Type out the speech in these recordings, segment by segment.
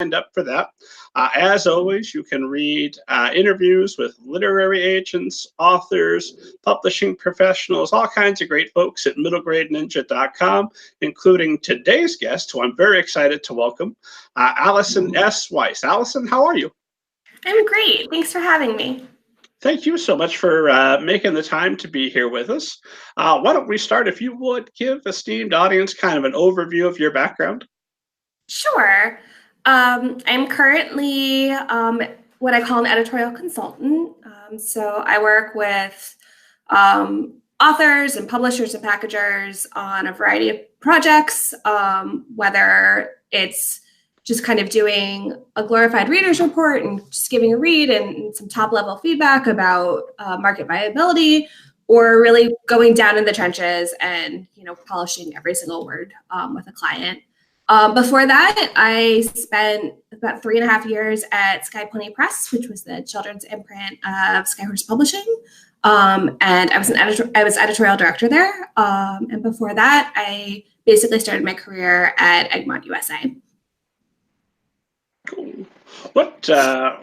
signed up for that. As always, you can read interviews with literary agents, authors, publishing professionals, all kinds of great folks at middlegradeninja.com, including today's guest, who I'm very excited to welcome, Alison S. Weiss. Alison, how are you? I'm great. Thanks for having me. Thank you so much for making the time to be here with us. Why don't we start, if you would, give esteemed audience kind of an overview of your background? Sure. I'm currently what I call an editorial consultant. So I work with authors and publishers and packagers on a variety of projects, whether it's just kind of doing a glorified reader's report and just giving a read and some top level feedback about market viability, or really going down in the trenches and, polishing every single word with a client. Before that, I spent about 3.5 years at Sky Pony Press, which was the children's imprint of Skyhorse Publishing. And I was editorial director there. And before that, I basically started my career at Egmont USA. Cool. What,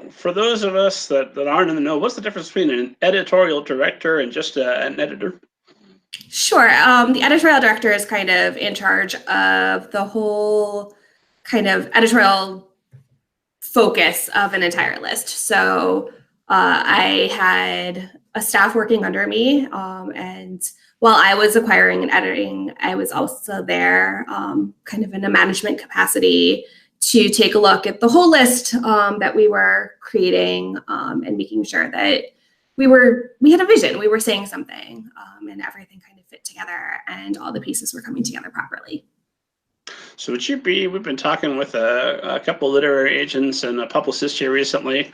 for those of us that aren't in the know, what's the difference between an editorial director and just an editor? Sure. The editorial director is kind of in charge of the whole kind of editorial focus of an entire list. So I had a staff working under me, and while I was acquiring and editing, I was also there kind of in a management capacity to take a look at the whole list that we were creating and making sure that we had a vision, we were saying something, and everything kind of fit together and all the pieces were coming together properly. So we've been talking with a couple literary agents and a publicist here recently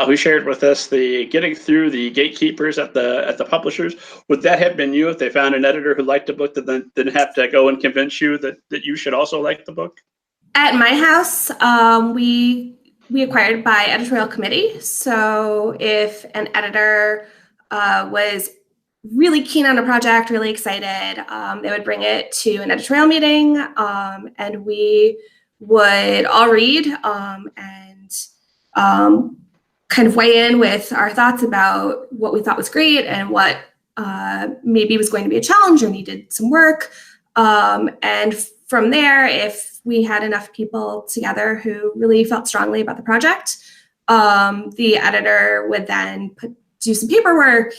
who shared with us the getting through the gatekeepers at the publishers. Would that have been you if they found an editor who liked the book that then didn't have to go and convince you that you should also like the book? At my house, we acquired by editorial committee. So if an editor was really keen on a project, really excited, they would bring it to an editorial meeting, and we would all read and kind of weigh in with our thoughts about what we thought was great and what maybe was going to be a challenge or needed some work. And from there, if we had enough people together who really felt strongly about the project, the editor would then do some paperwork,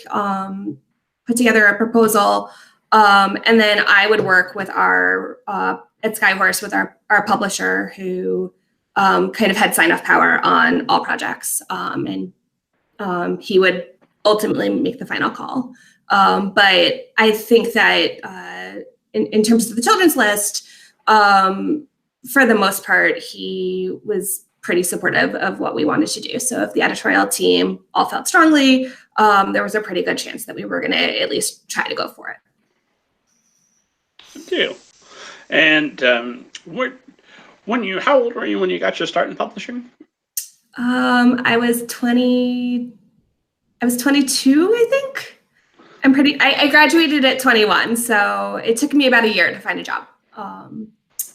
put together a proposal, and then I would work with at Skyhorse with our publisher who kind of had sign-off power on all projects, and he would ultimately make the final call. But I think that in terms of the children's list, for the most part, he was pretty supportive of what we wanted to do. So if the editorial team all felt strongly, there was a pretty good chance that we were going to at least try to go for it. Good deal. And how old were you when you got your start in publishing? I was 22, I think. I graduated at 21, so it took me about a year to find a job.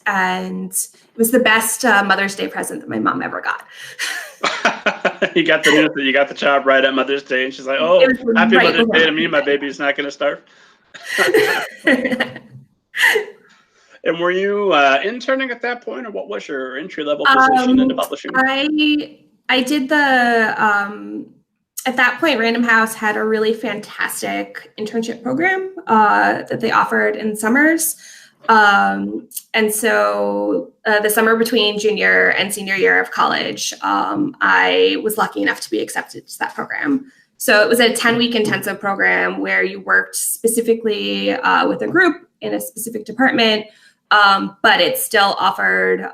And it was the best Mother's Day present that my mom ever got. You got the news that you got the job right at Mother's Day, and she's like, "Oh, happy Mother's Day to me. My baby's not going to starve." And were you interning at that point, or what was your entry-level position into publishing? I did at that point, Random House had a really fantastic internship program that they offered in summers. And so the summer between junior and senior year of college, I was lucky enough to be accepted to that program. So it was a 10-week intensive program where you worked specifically with a group in a specific department, but it still offered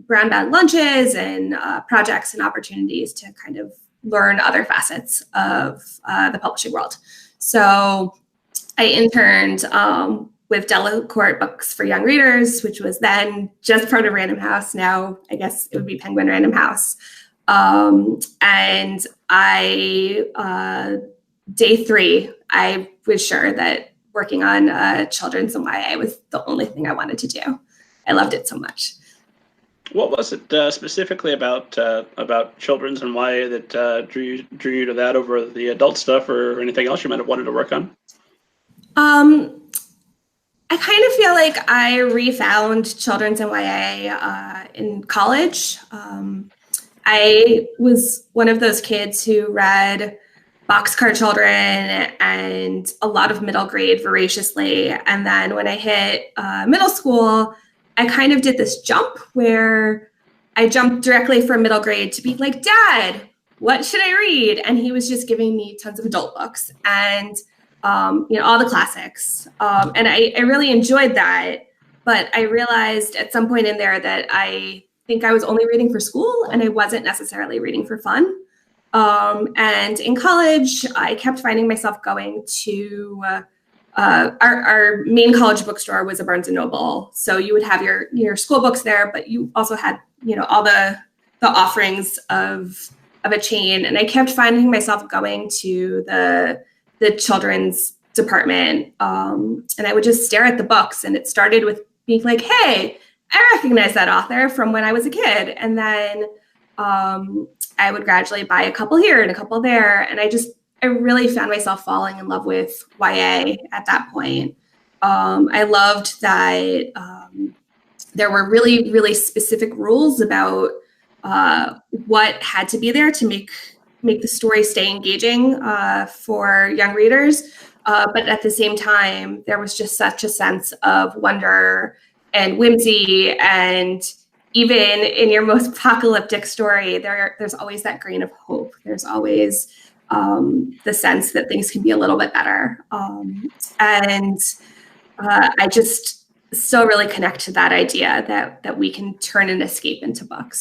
brown bag lunches and projects and opportunities to kind of learn other facets of the publishing world. So I interned with Delacorte Books for Young Readers, which was then just part of Random House. Now, I guess it would be Penguin Random House. And day 3, I was sure that working on children's and YA was the only thing I wanted to do. I loved it so much. What was it specifically about children's and YA that drew you to that over the adult stuff, or anything else you might have wanted to work on? I kind of feel like I refound children's and YA in college. I was one of those kids who read Boxcar Children and a lot of middle grade voraciously. And then when I hit middle school, I kind of did this jump where I jumped directly from middle grade to be like, Dad, what should I read? And he was just giving me tons of adult books and all the classics. And I really enjoyed that. But I realized at some point in there that I think I was only reading for school and I wasn't necessarily reading for fun. And in college, I kept finding myself going to our main college bookstore was a Barnes and Noble. So you would have your school books there, but you also had, all the offerings of a chain. And I kept finding myself going to the children's department. And I would just stare at the books. And it started with being like, hey, I recognize that author from when I was a kid. And then I would gradually buy a couple here and a couple there. And I really found myself falling in love with YA at that point. I loved that there were really, really specific rules about what had to be there to make the story stay engaging for young readers. But at the same time, there was just such a sense of wonder and whimsy, and even in your most apocalyptic story, there's always that grain of hope. There's always the sense that things can be a little bit better. And I just still really connect to that idea that we can turn an escape into books.